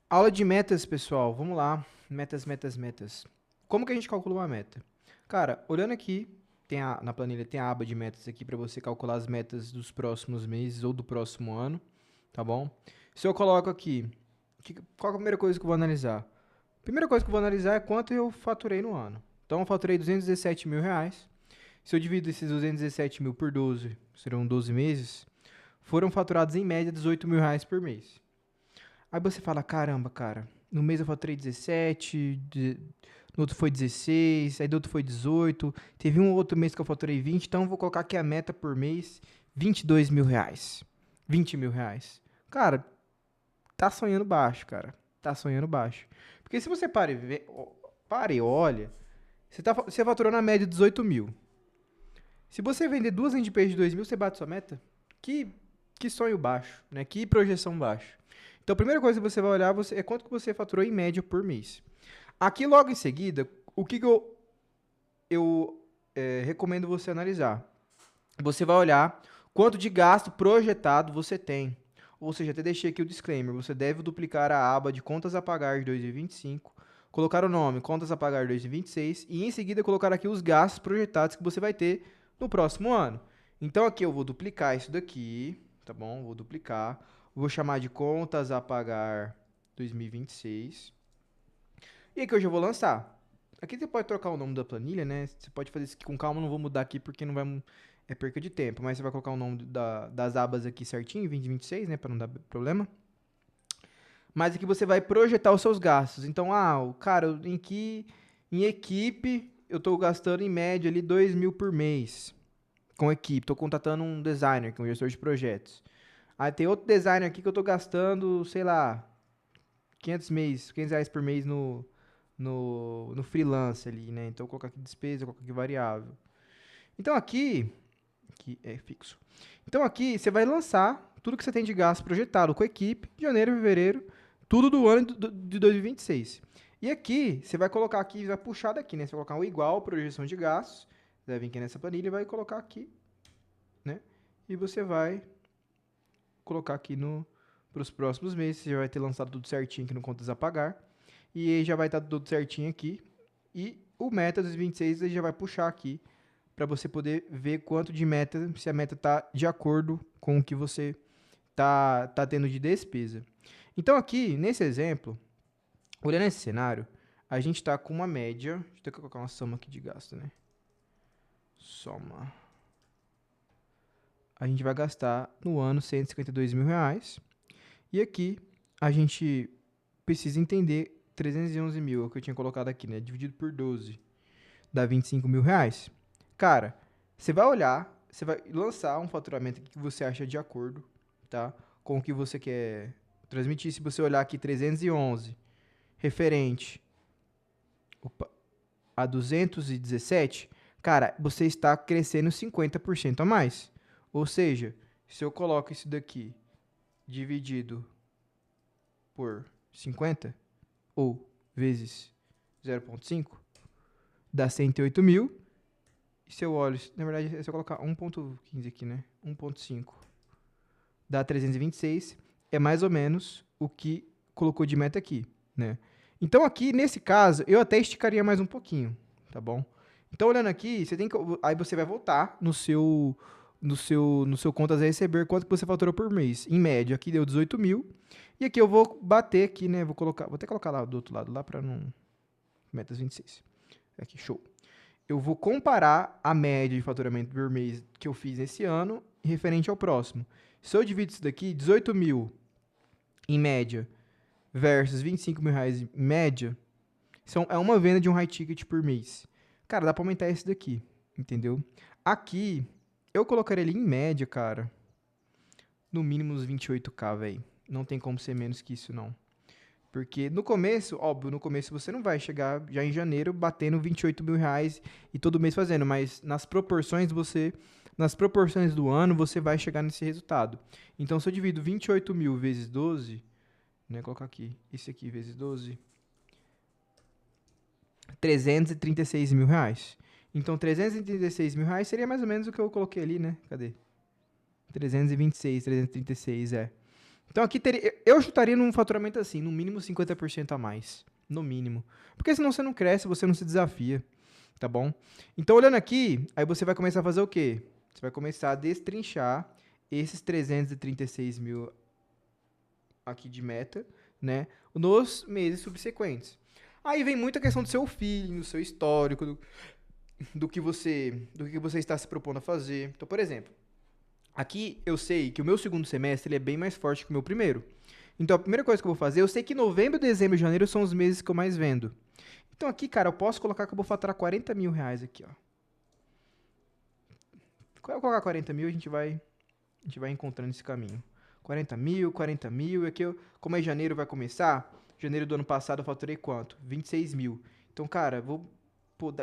Aula de metas, pessoal. Vamos lá. Metas, metas, metas. Como que a gente calcula uma meta? Cara, olhando aqui, na planilha tem a aba de metas aqui para você calcular as metas dos próximos meses ou do próximo ano, tá bom? Se eu coloco aqui, qual é a primeira coisa que eu vou analisar? A primeira coisa que eu vou analisar é quanto eu faturei no ano. Então, eu faturei R$ 217 mil. Se eu divido esses 217 mil por 12, serão 12 meses, foram faturados em média R$ 18 mil por mês. Aí você fala, caramba, cara, no mês eu faturei 17, no outro foi 16, aí do outro foi 18, teve um outro mês que eu faturei 20, então eu vou colocar aqui a meta por mês, R$ 22 mil, R$ 20 mil. Cara, tá sonhando baixo, cara, tá sonhando baixo. Porque se você para e olha, você faturou na média 18 mil. Se você vender duas landing pages de 2 mil, você bate sua meta? Que, que sonho baixo, né? Que projeção baixa. Então, a primeira coisa que você vai olhar é quanto que você faturou em média por mês. Aqui, logo em seguida, o que eu recomendo você analisar? Você vai olhar quanto de gasto projetado você tem. Ou seja, até deixei aqui o disclaimer. Você deve duplicar a aba de contas a pagar de 2025, colocar o nome contas a pagar de 2026 e em seguida colocar aqui os gastos projetados que você vai ter no próximo ano. Então aqui eu vou duplicar isso daqui, tá bom? Vou duplicar. Vou chamar de contas a pagar 2026. E aqui eu já vou lançar. Aqui você pode trocar o nome da planilha, né? Você pode fazer isso aqui com calma, não vou mudar aqui porque não vai. É perca de tempo. Mas você vai colocar o nome das abas aqui certinho, 2026, né? Pra não dar problema. Mas aqui você vai projetar os seus gastos. Então, o cara, em equipe, eu tô gastando em média ali 2 mil por mês. Com equipe. Tô contratando um designer, que é um gestor de projetos. Aí tem outro designer aqui que eu tô gastando, sei lá, 500 reais por mês no freelance ali, né? Então, eu vou colocar aqui despesa, eu vou colocar aqui variável. Então, aqui é fixo. Então, aqui você vai lançar tudo que você tem de gasto projetado com a equipe, de janeiro, fevereiro, tudo do ano de 2026. E aqui, você vai colocar aqui, vai puxar daqui, né? Você vai colocar o igual projeção de gastos, você vai vir aqui nessa planilha e vai colocar aqui, né? E você vai colocar aqui para os próximos meses, você já vai ter lançado tudo certinho aqui no contas a pagar. E aí já vai estar tudo certinho aqui. E o meta dos 26 ele já vai puxar aqui para você poder ver quanto de meta, se a meta está de acordo com o que você tá tendo de despesa. Então aqui, nesse exemplo, olhando esse cenário, a gente está com uma média, deixa eu colocar uma soma aqui de gasto, né? Soma. A gente vai gastar no ano R$ 152 mil. E aqui a gente precisa entender 311 mil, é o que eu tinha colocado aqui, né? Dividido por 12, dá R$ 25 mil. Cara, você vai olhar, você vai lançar um faturamento que você acha de acordo, tá? Com o que você quer transmitir. Se você olhar aqui 311 referente opa, a 217, cara, você está crescendo 50% a mais. Ou seja, se eu coloco isso daqui dividido por 50 ou vezes 0,5, dá 108 mil. E se eu olho, na verdade, é só colocar 1,15 aqui, né? 1,5 dá 326. É mais ou menos o que colocou de meta aqui, né? Então aqui, nesse caso, eu até esticaria mais um pouquinho, tá bom? Então olhando aqui, aí você vai voltar no seu contas a receber quanto que você faturou por mês. Em média, aqui deu 18 mil. E aqui eu vou bater aqui, né? Vou até colocar lá do outro lado, lá para não... Metas 26. Aqui, show. Eu vou comparar a média de faturamento por mês que eu fiz esse ano referente ao próximo. Se eu divido isso daqui, 18 mil em média versus 25 mil reais em média, é uma venda de um high ticket por mês. Cara, dá pra aumentar esse daqui, entendeu? Aqui, eu colocaria ele em média, cara, no mínimo uns 28K, velho. Não tem como ser menos que isso, não. Porque no começo, óbvio, no começo você não vai chegar já em janeiro batendo 28 mil reais e todo mês fazendo, mas nas proporções do ano, você vai chegar nesse resultado. Então, se eu divido 28 mil vezes 12, né, colocar aqui, esse aqui vezes 12, R$ 336 mil. Então, R$ 336 mil seria mais ou menos o que eu coloquei ali, né? Cadê? 326, 336, é. Então aqui eu chutaria num faturamento assim, no mínimo 50% a mais. No mínimo. Porque senão você não cresce, você não se desafia. Tá bom? Então, olhando aqui, aí você vai começar a fazer o quê? Você vai começar a destrinchar esses 336 mil aqui de meta, né? Nos meses subsequentes. Aí vem muita questão do seu feeling, do seu histórico, do que você está se propondo a fazer. Então, por exemplo, aqui eu sei que o meu segundo semestre ele é bem mais forte que o meu primeiro. Então, a primeira coisa que eu vou fazer, eu sei que novembro, dezembro e janeiro são os meses que eu mais vendo. Então, aqui, cara, eu posso colocar que eu vou faturar 40 mil reais aqui, ó. Quando eu colocar 40 mil, a gente vai encontrando esse caminho. 40 mil, e aqui, como é janeiro vai começar, janeiro do ano passado eu faturei quanto? 26 mil. Então, cara,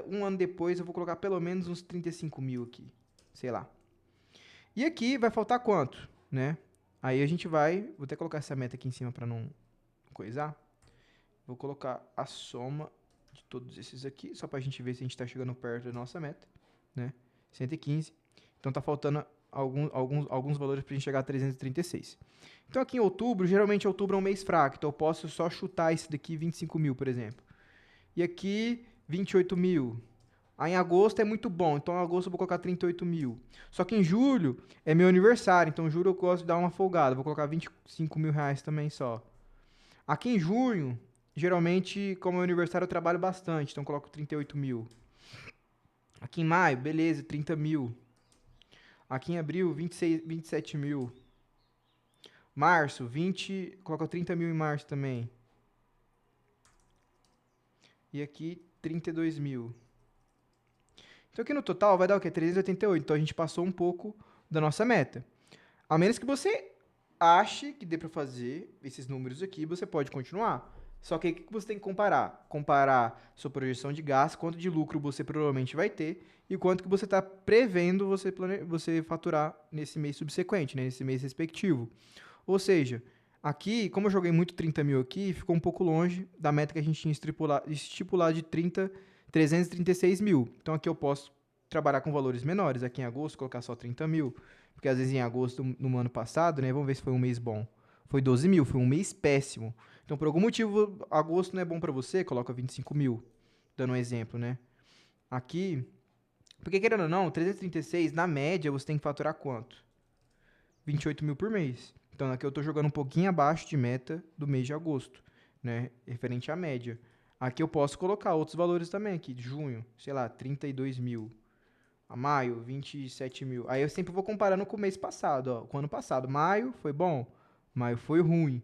um ano depois eu vou colocar pelo menos uns 35 mil aqui, sei lá. E aqui vai faltar quanto, né? Aí a gente vou até colocar essa meta aqui em cima para não coisar. Vou colocar a soma de todos esses aqui, só para a gente ver se a gente está chegando perto da nossa meta, né? 115. Então tá faltando alguns valores para a gente chegar a 336. Então aqui em outubro, geralmente outubro é um mês fraco, então eu posso só chutar esse daqui 25 mil, por exemplo. E aqui 28 mil. Aí em agosto é muito bom, então em agosto eu vou colocar 38 mil. Só que em julho é meu aniversário, então em julho eu gosto de dar uma folgada, vou colocar 25 mil reais também só. Aqui em junho, geralmente, como é meu aniversário, eu trabalho bastante, então eu coloco 38 mil. Aqui em maio, beleza, 30 mil. Aqui em abril, 27 mil. Março, coloca 30 mil em março também. E aqui, 32 mil. Então aqui no total vai dar o quê? 388. Então a gente passou um pouco da nossa meta. A menos que você ache que dê para fazer esses números aqui, você pode continuar. Só que aí o que você tem que comparar? Comparar sua projeção de gasto, quanto de lucro você provavelmente vai ter e quanto que você está prevendo você faturar nesse mês subsequente, né? Nesse mês respectivo. Ou seja, aqui, como eu joguei muito 30 mil aqui, ficou um pouco longe da meta que a gente tinha estipulado de 336 mil. Então aqui eu posso trabalhar com valores menores. Aqui em agosto, colocar só 30 mil. Porque às vezes em agosto, no ano passado, né? Vamos ver se foi um mês bom. Foi 12 mil, foi um mês péssimo. Então, por algum motivo, agosto não é bom para você, coloca 25 mil. Dando um exemplo, né? Aqui, porque querendo ou não, 336, na média, você tem que faturar quanto? 28 mil por mês. Então, aqui eu estou jogando um pouquinho abaixo de meta do mês de agosto, né? Referente à média. Aqui eu posso colocar outros valores também aqui, de junho, sei lá, 32 mil. A maio, 27 mil. Aí eu sempre vou comparando com o mês passado, ó. Com o ano passado. Maio foi bom, maio foi ruim.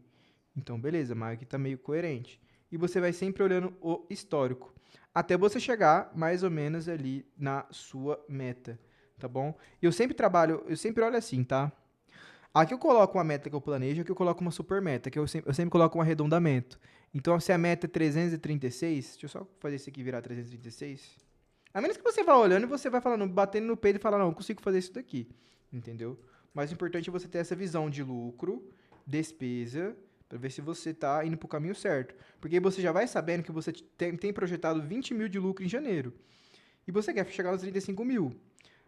Então, beleza, maio aqui tá meio coerente. E você vai sempre olhando o histórico. Até você chegar mais ou menos ali na sua meta, tá bom? Eu sempre olho assim, tá? Aqui eu coloco uma meta que eu planejo, aqui eu coloco uma super meta, que eu sempre coloco um arredondamento. Então, se a meta é 336, deixa eu só fazer isso aqui virar 336. A menos que você vá olhando e você vai falando, batendo no peito e falar, não, eu consigo fazer isso daqui. Entendeu? Mas o importante é você ter essa visão de lucro, despesa, para ver se você está indo para o caminho certo. Porque aí você já vai sabendo que você tem projetado 20 mil de lucro em janeiro. E você quer chegar aos 35 mil.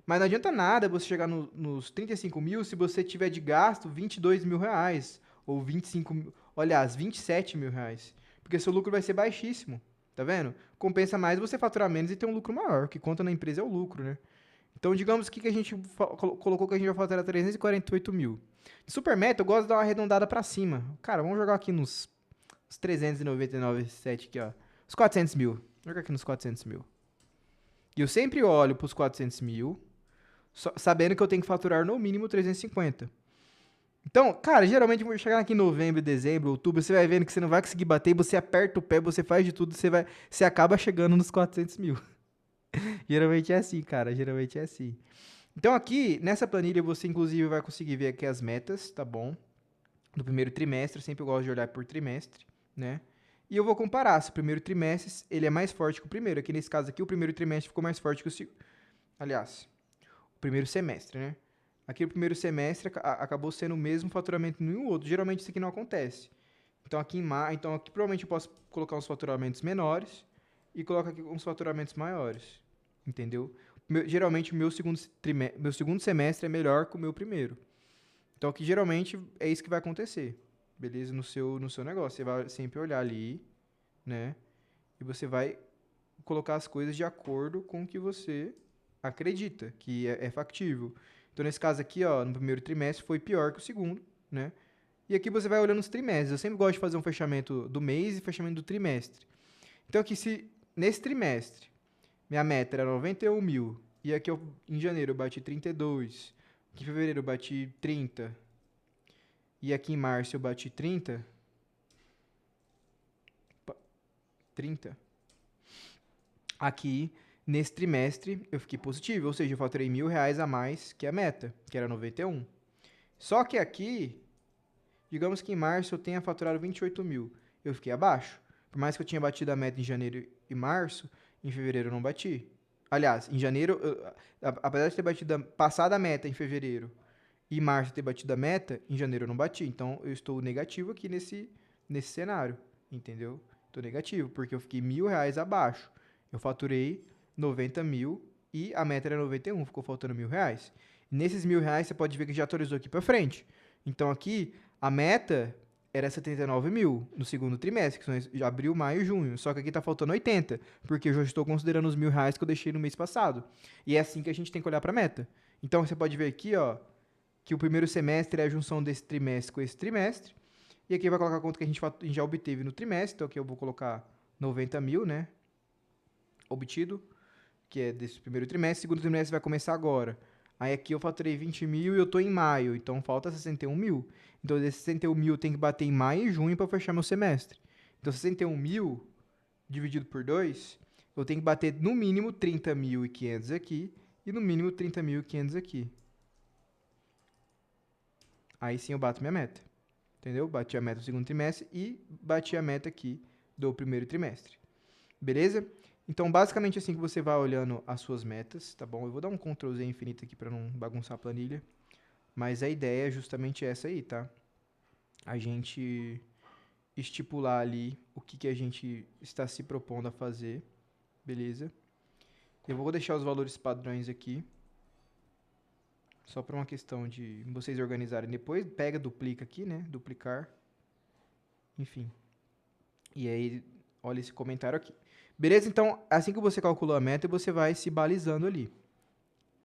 Mas não adianta nada você chegar nos 35 mil se você tiver de gasto 22 mil reais. Ou 25 mil. Aliás, 27 mil reais. Porque seu lucro vai ser baixíssimo. Tá vendo? Compensa mais você faturar menos e ter um lucro maior. O que conta na empresa é o lucro, né? Então, digamos que a gente colocou que a gente vai faturar 348 mil. De super meta, eu gosto de dar uma arredondada pra cima. Cara, vamos jogar aqui nos 399,7 aqui, ó. Os 400 mil. Vou jogar aqui nos 400 mil. E eu sempre olho pros 400 mil, sabendo que eu tenho que faturar no mínimo 350. Então, cara, geralmente vou chegar aqui em novembro, dezembro, outubro, você vai vendo que você não vai conseguir bater, você aperta o pé, você faz de tudo, você acaba chegando nos 400 mil. Geralmente é assim, cara, geralmente é assim. Então aqui, nessa planilha, você inclusive vai conseguir ver aqui as metas, tá bom? Do primeiro trimestre, eu sempre gosto de olhar por trimestre, né? E eu vou comparar se o primeiro trimestre ele é mais forte que o primeiro. Aqui nesse caso aqui, o primeiro trimestre ficou mais forte que o segundo. Aliás, o primeiro semestre, né? Aqui o primeiro semestre acabou sendo o mesmo faturamento no outro. Geralmente isso aqui não acontece. Então aqui provavelmente eu posso colocar uns faturamentos menores e colocar aqui uns faturamentos maiores. Entendeu? Geralmente meu segundo semestre é melhor que o meu primeiro. Então, aqui geralmente é isso que vai acontecer, beleza? No seu negócio. Você vai sempre olhar ali, né? E você vai colocar as coisas de acordo com o que você acredita, que é factível. Então, nesse caso aqui, ó, no primeiro trimestre foi pior que o segundo, né? E aqui você vai olhando os trimestres. Eu sempre gosto de fazer um fechamento do mês e fechamento do trimestre. Então, aqui, se nesse trimestre minha meta era 91 mil, e aqui em janeiro eu bati 32, aqui em fevereiro eu bati 30, e aqui em março eu bati 30, 30, aqui nesse trimestre eu fiquei positivo, ou seja, eu faturei R$ 1.000 a mais que a meta, que era 91. Só que aqui, digamos que em março eu tenha faturado 28 mil, eu fiquei abaixo. Por mais que eu tinha batido a meta em janeiro e março, em fevereiro eu não bati. Aliás, em janeiro, apesar de ter passado a meta em fevereiro e março ter batido a meta, em janeiro eu não bati. Então eu estou negativo aqui nesse cenário, entendeu? Estou negativo, porque eu fiquei R$ 1.000 abaixo. Eu faturei 90 mil e a meta era 91, ficou faltando R$ 1.000. Nesses R$ 1.000 você pode ver que já atualizou aqui para frente. Então aqui a meta era 79 mil no segundo trimestre, que são de abril, maio e junho. Só que aqui tá faltando 80, porque eu já estou considerando os R$ 1.000 que eu deixei no mês passado. E é assim que a gente tem que olhar para a meta. Então você pode ver aqui, ó, que o primeiro semestre é a junção desse trimestre com esse trimestre. E aqui vai colocar quanto que a gente já obteve no trimestre. Então aqui eu vou colocar 90 mil, né? Obtido, que é desse primeiro trimestre. Segundo trimestre vai começar agora. Aí aqui eu faturei 20 mil e eu tô em maio, então falta 61 mil. Então desses 61 mil tem que bater em maio e junho para fechar meu semestre. Então 61 mil dividido por 2, eu tenho que bater no mínimo 30.500 aqui e no mínimo 30.500 aqui. Aí sim eu bato minha meta. Entendeu? Bati a meta do segundo trimestre e bati a meta aqui do primeiro trimestre. Beleza? Então, basicamente assim que você vai olhando as suas metas, tá bom? Eu vou dar um Ctrl Z infinito aqui para não bagunçar a planilha. Mas a ideia é justamente essa aí, tá? A gente estipular ali o que a gente está se propondo a fazer, beleza? Eu vou deixar os valores padrões aqui, só para uma questão de vocês organizarem depois. Pega, duplica aqui, né? Duplicar. Enfim. E aí, olha esse comentário aqui. Beleza? Então, assim que você calculou a meta, você vai se balizando ali.